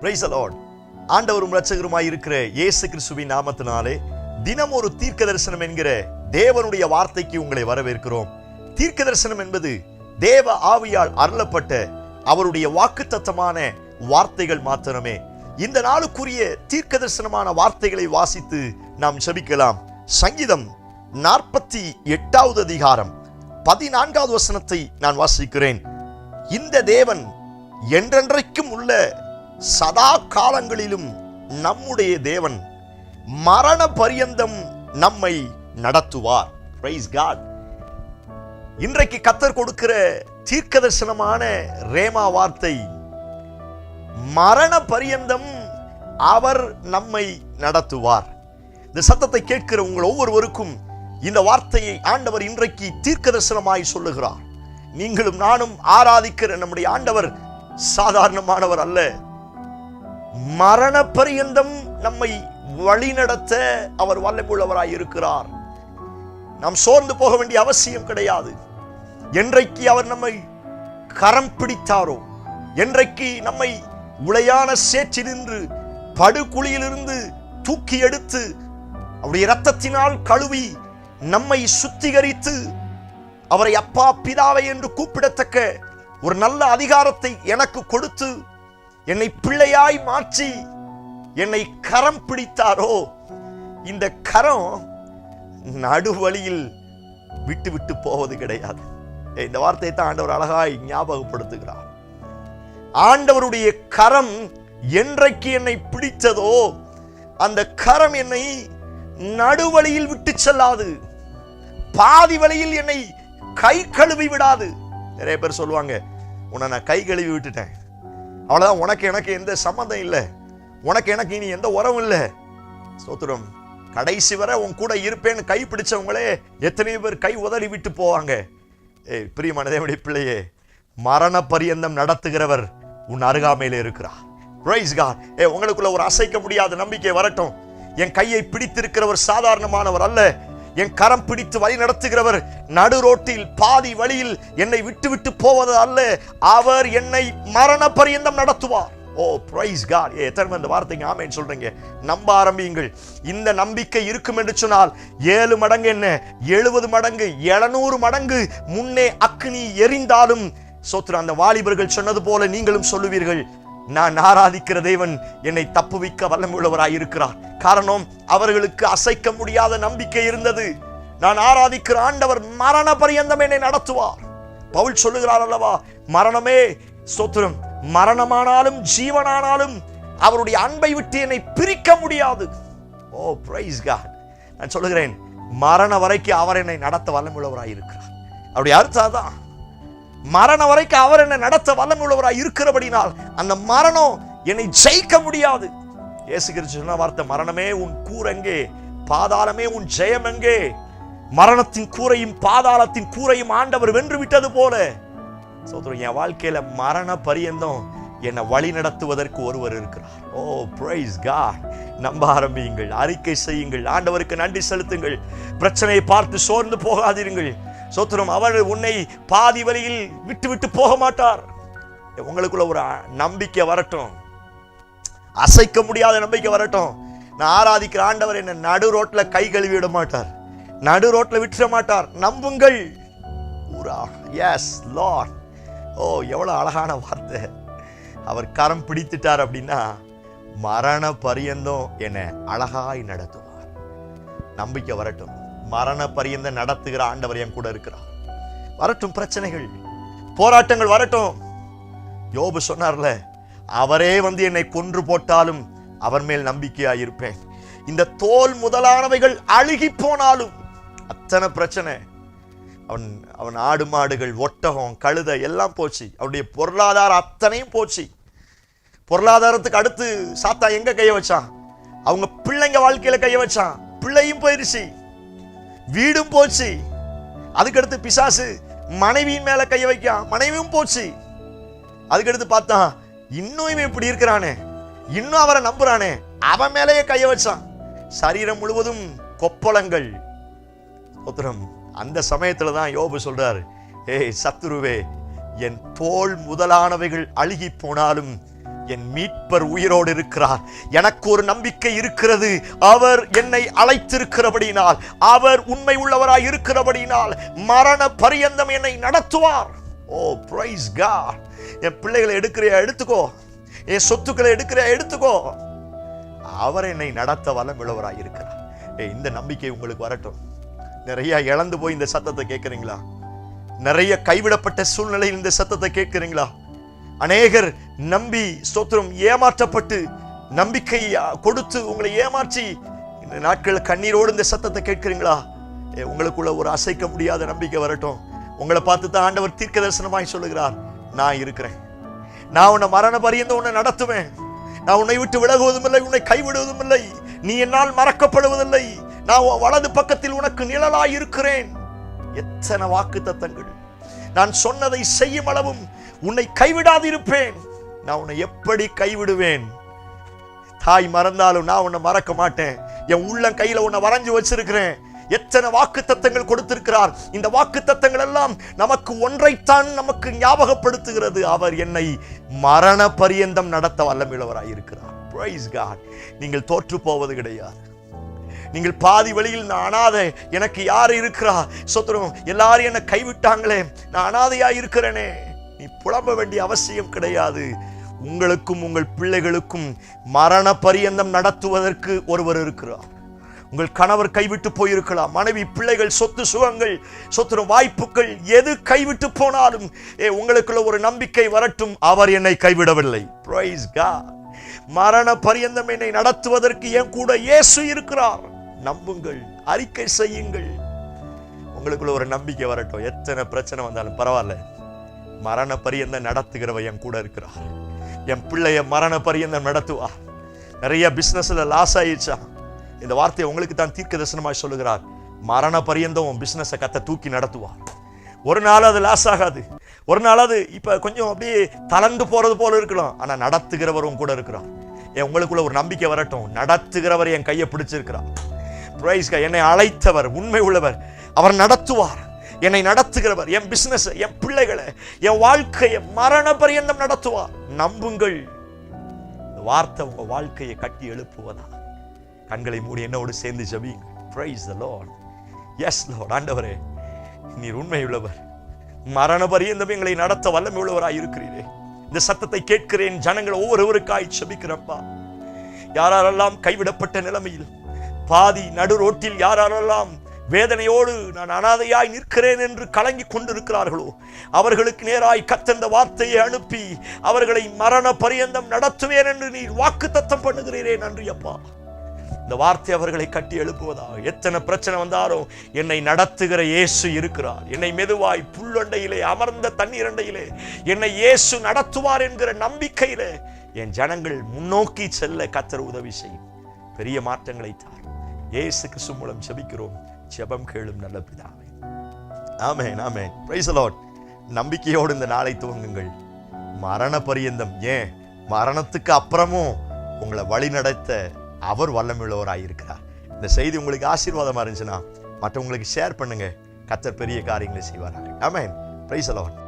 Price the Lord. ஆண்டவரும் இரட்சகருமாய் இருக்கிற இயேசு கிறிஸ்துவின் நாமத்தினாலே தினம் ஒரு தீர்க்க தரிசனம் என்கிற தேவனுடைய வார்த்தைக்கு உங்களை வரவேற்கிறோம். தீர்க்க தரிசனம் என்பது தேவ ஆவியால் அருளப்பட்ட அவருடைய வாக்குத்தத்தமான வார்த்தைகள் மாத்திரமே. இந்த நாளுக்குரிய தீர்க்க தரிசனமான வார்த்தைகளை வாசித்து நாம் ஜெபிக்கலாம். சங்கீதம் 48வது அதிகாரம் 14வது வசனத்தை நான் வாசிக்கிறேன். இந்த தேவன் என்றென்றைக்கும் உள்ள சதா காலங்களிலும் நம்முடைய தேவன், மரண பரியந்தம் நம்மை நடத்துவார். Praise God. இன்றைக்கு கர்த்தர் கொடுக்கிற தீர்க்க தரிசனமான ரேமா வார்த்தை, மரண பரியந்தம் அவர் நம்மை நடத்துவார். இந்த சத்தத்தை கேட்கிற உங்கள் ஒவ்வொருவருக்கும் இந்த வார்த்தையை ஆண்டவர் இன்றைக்கு தீர்க்க தரிசனமாய் சொல்லுகிறார். நீங்களும் நானும் ஆராதிக்கிற நம்முடைய ஆண்டவர் சாதாரணமானவர் அல்ல. மரண பரியந்தம் நம்மை வழிநடத்த அவர் வல்லமையுள்ளவராய் இருக்கிறார். நாம் சோர்ந்து போக வேண்டிய அவசியம் கிடையாது. என்றைக்கு அவர் நம்மை கரம் பிடித்தாரோ, என்றைக்கு நம்மை உளையான சேற்றினின்று படுகுழியிலிருந்து தூக்கி எடுத்து அவருடைய இரத்தத்தினால் கழுவி நம்மை சுத்திகரித்து அவரை அப்பா பிதாவை என்று கூப்பிடத்தக்க ஒரு நல்ல அதிகாரத்தை எனக்கு கொடுத்து என்னை பிள்ளையாய் மாற்றி என்னை கரம் பிடித்தாரோ, இந்த கரம் நடுவழியில் விட்டு விட்டு போவது கிடையாது. இந்த வார்த்தையை தான் ஆண்டவர் அழகாய் ஞாபகப்படுத்துகிறார். ஆண்டவருடைய கரம் என்றைக்கு என்னை பிடித்ததோ, அந்த கரம் என்னை நடுவழியில் விட்டு செல்லாது, பாதி வழியில் என்னை கை கழுவி விடாது. நிறைய பேர் சொல்லுவாங்க, உன்னை நான் கை கழுவி விட்டுட்டேன், அவ்வளவுதான், உனக்கு எனக்கு எந்த சம்மந்தம் இல்லை, உனக்கு எனக்கு இனி எந்த உறவும் இல்லை. ஸ்தோத்திரம். கடைசி வரை உன் கூட இருப்பேன்னு கை பிடிச்சவங்களே எத்தனையோ பேர் கை உதறி விட்டு போவாங்க. பிரியமான தேவனுடைய பிள்ளையே, மரண பரியந்தம் நடத்துகிறவர் உன் அருகாமையில இருக்கிறார். Praise God. உங்களுக்குள்ள ஒரு அசைக்க முடியாத நம்பிக்கை வரட்டும். என் கையை பிடித்திருக்கிறவர் சாதாரணமானவர் அல்ல. என் கரம் பிடித்து வழி நடத்துகிறவர் நடு ரோட்டில் பாதி வழியில் என்னை விட்டு விட்டு போவது அல்ல. அவர் என்னை மரண பரியந்தம் நடத்துவார். ஓ பிரைஸ் காட். எத்தனை இந்த வார்த்தைங்க ஆமென் சொல்றீங்க? நம்ப ஆரம்பியுங்கள். இந்த நம்பிக்கை இருக்கும் என்று சொன்னால் 7 மடங்கு என்ன, 70 மடங்கு, 700 மடங்கு முன்னே அக்னி எரிந்தாலும் சோத்ரா, அந்த வாலிபர்கள் சொன்னது போல நீங்களும் சொல்லுவீர்கள், நான் ஆராதிக்கிற தேவன் என்னை தப்புவிக்க வல்லமையுள்ளவராய் இருக்கிறார். காரணம், அவர்களுக்கு அசைக்க முடியாத நம்பிக்கை இருந்தது. நான் ஆராதிக்கிற ஆண்டவர் மரண பரியந்தம் என்னை நடத்துவார். பவுல் சொல்லுகிறார் அல்லவா, மரணமே ஸ்தோத்திரம், மரணமானாலும் ஜீவனானாலும் அவருடைய அன்பை விட்டு என்னை பிரிக்க முடியாது. ஓ பிரைஸ் காட். நான் சொல்லுகிறேன், மரண வரைக்கும் அவர் என்னை நடத்த வல்லமையுள்ளவராய் இருக்கிறார். அவருடைய அர்த்தம் தான், மரண வரைக்கும் அவர் என்னை நடத்த வல்லமையுள்ளவராய் இருக்கிறபடினால் அந்த மரணம் என்னை ஜெயிக்க முடியாது. இயேசு கிறிஸ்து சொன்ன வார்த்தை, மரணமே உன் கூர் எங்கே, பாதாளமே உன் ஜெயம் எங்கே? மரணத்தின் கூரையும் பாதாளத்தின் கூரையும் ஆண்டவர் வென்று விட்டது போல சோதரன், என் வாழ்க்கையில மரண பரியந்தம் என்னை வழி நடத்துவதற்கு ஒருவர் இருக்கிறார். ஓ பிரைஸ் காட். நம்ப ஆரம்பியுங்கள், அறிக்கை செய்யுங்கள், ஆண்டவருக்கு நன்றி செலுத்துங்கள். பிரச்சனையை பார்த்து சோர்ந்து போகாதீர்கள். சோத்திரம், அவர் உன்னை பாதி வழியில் விட்டு விட்டு போக மாட்டார். உங்களுக்குள்ள ஒரு நம்பிக்கை வரட்டும், அசைக்க முடியாத நம்பிக்கை வரட்டும். நான் ஆராதிக்கிற ஆண்டவர் என்னை நடு ரோட்ல கை கழுவி விட மாட்டார், நடு ரோட்ல விட்டுற மாட்டார். நம்புங்கள். S Lord. ஓ எவ்வளவு அழகான வார்த்தை. அவர் கரம் பிடித்துட்டார் அப்படின்னா மரண பரியந்தம் என்னை அழகாய் நடத்துவார். நம்பிக்கை வரட்டும். மரண பரியந்தம் நடத்துகிற ஆண்டவர் என் கூட இருக்கிறார். வரட்டும், பிரச்சனைகள் போராட்டங்கள் வரட்டும். யோபு சொன்னார்ல, அவரே வந்து என்னை கொன்று போட்டாலும் அவர் மேல் நம்பிக்கையாய் இருப்பேன். இந்த தோல் முதலானவைகள் அழுகி போனாலும், அத்தனை பிரச்சனை, அவன் ஆடு மாடுகள், ஒட்டகம், கழுதை எல்லாம் போச்சு. அவருடைய பொருளாதாரம் அத்தனையும் போச்சு. பொருளாதாரத்துக்கு அடுத்து சாத்தா எங்க கைய வச்சான்? அவங்க பிள்ளைங்க வாழ்க்கையில கைய வச்சான். பிள்ளையும் போயிருச்சு, வீடும் போச்சு. அதுக்கடுத்து பிசாசு மனைவியின் மேல கைய வைக்கான், மனைவியும் போச்சு. அதுக்கடுத்து பார்த்தான், இன்னும் இவன் இப்படி இருக்கிறானே, இன்னும் அவரை நம்புறானே, அவன் மேலேயே கைய வச்சான். சரீரம் முழுவதும் கொப்பளங்கள். அந்த சமயத்துல தான் யோபு சொல்றாரு, ஏய் சத்துருவே, என் தோல் முதலானவைகள் அழுகி போனாலும் என் மீட்பர் உயிரோடு இருக்கிறார். எனக்கு ஒரு நம்பிக்கை இருக்கிறது. அவர் என்னை அழைத்திருக்கிறபடியினால், அவர் உண்மை உள்ளவராய் இருக்கிறபடியினால் மரண பரியந்தம் என்னை நடத்துவார். ஓ பிரைஸ் காட். என் பிள்ளைகளை எடுக்கிறியா எடுத்துக்கோ, என் சொத்துக்களை எடுக்கிறியா எடுத்துக்கோ, அவர் என்னை நடத்த வல்லம் உள்ளவராய் இருக்கிறார். இந்த நம்பிக்கை உங்களுக்கு வரட்டும். நிறைய இழந்து போய் இந்த சத்தத்தை கேட்கிறீங்களா? நிறைய கைவிடப்பட்ட சூழ்நிலையில் இந்த சத்தத்தை கேட்கிறீங்களா? அநேகர் நம்பி ஸ்தோத்திரம் ஏமாற்றப்பட்டு நம்பிக்கை கொடுத்து உங்களை ஏமாற்றி இந்த நாட்கள் கண்ணீரோடு இந்த சத்தத்தை கேட்கிறீங்களா? உங்களுக்குள்ள ஒரு அசைக்க முடியாத நம்பிக்கை வரட்டும். உங்களை பார்த்து தான் ஆண்டவர் தீர்க்க தரிசனமாய் சொல்லுகிறார், நான் இருக்கிறேன், நான் உன்னை மரண பரியந்தம் உன்னை நடத்துவேன், நான் உன்னை விட்டு விலகுவதும் இல்லை, உன்னை கைவிடுவதும் இல்லை, நீ என்னால் மறக்கப்படுவதில்லை, நான் வலது பக்கத்தில் உனக்கு நிழலாய் இருக்கிறேன். எத்தனை வாக்கு தத்தங்கள்! நான் சொன்னதை செய்யும் அளவும் உன்னை கைவிடாது இருப்பேன். நான் உன்னை எப்படி கைவிடுவேன்? தாய் மறந்தாலும் நான் உன்னை மறக்க மாட்டேன். என் உள்ளம் கையில உன்னை வரைஞ்சு வச்சிருக்கிறேன். எத்தனை வாக்கு தத்தங்கள் கொடுத்திருக்கிறார். இந்த வாக்கு தத்தங்கள் எல்லாம் நமக்கு ஒன்றைத்தான் நமக்கு ஞாபகப்படுத்துகிறது, அவர் என்னை மரண பரியந்தம் நடத்த வல்லமையுள்ளவராய் இருக்கிறார். Praise God. நீங்கள் தோற்று போவது கிடையாது. நீங்கள் பாதி வழியில் நான் அனாதை, எனக்கு யாரு இருக்கிறா, சொத்துறோம், எல்லாரும் என்னை கைவிட்டாங்களே, நான் அனாதையா இருக்கிறேனே, நீ புலம்ப வேண்டிய அவசியம் கிடையாது. உங்களுக்கும் உங்கள் பிள்ளைகளுக்கும் மரண பரியந்தம் நடத்துவதற்கு ஒருவர் இருக்கிறார். உங்கள் கணவர் கைவிட்டு போயிருக்கலாம், மனைவி, பிள்ளைகள், சொத்து சுகங்கள், சொத்துற வாய்ப்புகள் எது கைவிட்டு போனாலும் உங்களுக்குள்ள ஒரு நம்பிக்கை வரட்டும், அவர் என்னை கைவிடவில்லை. Price God. மரண பரியந்தம் என்னை நடத்துவதற்கு என் கூட இயேசு இருக்கிறார். நம்புங்கள், அறிக்கை செய்யுங்கள். உங்களுக்குள்ள ஒரு நம்பிக்கை வரட்டும். எத்தனை பிரச்சனை வந்தாலும் பரவாயில்ல, மரண பரியந்தம் நடத்துகிறவ என் கூட இருக்கிறார். என் பிள்ளைய மரண பரியந்தம் நடத்துவார். நிறைய பிசினஸ்ல லாஸ் ஆயிடுச்சா, இந்த வார்த்தையை உங்களுக்கு தான் தீர்க்க தரிசனமாய் சொல்லுகிறார். மரண பரியந்தம் பிசினஸை கத்த தூக்கி நடத்துவார். ஒரு நாள் அது லாஸ் ஆகாது. ஒரு நாள் அது இப்ப கொஞ்சம் அப்படியே தளர்ந்து போறது போல இருக்கலாம், ஆனா நடத்துகிறவரும் கூட இருக்கிறார். உங்களுக்குள்ள ஒரு நம்பிக்கை வரட்டும். நடத்துகிறவர் என் கையை பிடிச்சிருக்கிறார். என்னை அழைத்தவர் உண்மை உள்ளவர், அவர் நடத்துவார். என்னை நடத்துகிறவர் என் பிசினஸ், என் பிள்ளைகளை, என் வாழ்க்கையை மரண பரியந்தம் நடத்துவார். நம்புங்கள். வார்த்தை உங்க வாழ்க்கையை கட்டி எழுப்புவதா? கண்களை மூடி என்னோடு சேர்ந்து ஜெபியுங்கள். Praise the Lord. Yes Lord. ஆண்டவரே, நீர் உண்மை உள்ளவர், மரண பரியந்தம் எங்களை நடத்த வல்லமை உள்ளவராய் இருக்கிறீரே. இந்த சத்தத்தை கேட்கிறேன். ஜனங்கள் ஒவ்வொருவருக்காய் ஜெபிக்கிறப்பா. யாரெல்லாம் கைவிடப்பட்ட நிலைமையில், பாதி நடு ரோட்டில் யாரெல்லாம் வேதனையோடு நான் அனாதையாய் நிற்கிறேன் என்று கலங்கி கொண்டிருக்கிறார்களோ, அவர்களுக்கு நேராய் கர்த்தர் வார்த்தையை அனுப்பி அவர்களை மரண பரியந்தம் நடத்துவேன் என்று நீர் வாக்குத்தத்தம் பண்ணுகிறீரே. நன்றி அப்பா. இந்த வார்த்தை அவர்களை கட்டி எழுப்புவதா. எத்தனை பிரச்சனை வந்தாலும் என்னை நடத்துகிற இயேசு இருக்கிறார். என்னை மெதுவாய் புல்லண்டையிலே, அமர்ந்த தண்ணீர் அண்டையிலே என்னை இயேசு நடத்துவார் என்கிற நம்பிக்கையிலே என் ஜனங்கள் முன்னோக்கி செல்ல கர்த்தர் உதவி செய்யும். பெரிய மாற்றங்களை தார். இயேசு கிறிஸ்து மூலம் ஜெபிக்கிறோம். ஜெபம் கேளும் நல்ல பிதாவே. Amen, amen. Praise the Lord. நம்பிக்கையோடு இந்த நாளை துவங்குங்கள். மரண பரியந்தம், ஏன் மரணத்துக்கு அப்புறமும் உங்களை வழி நடத்த அவர் வல்லமையுள்ளவராய் இருக்கிறார். இந்த செய்தி உங்களுக்கு ஆசீர்வாதமா இருந்துச்சுன்னா மற்றவங்களுக்கு ஷேர் பண்ணுங்க. கர்த்தர் பெரிய காரியங்களை செய்வார்கள். ஆமென். Praise the Lord.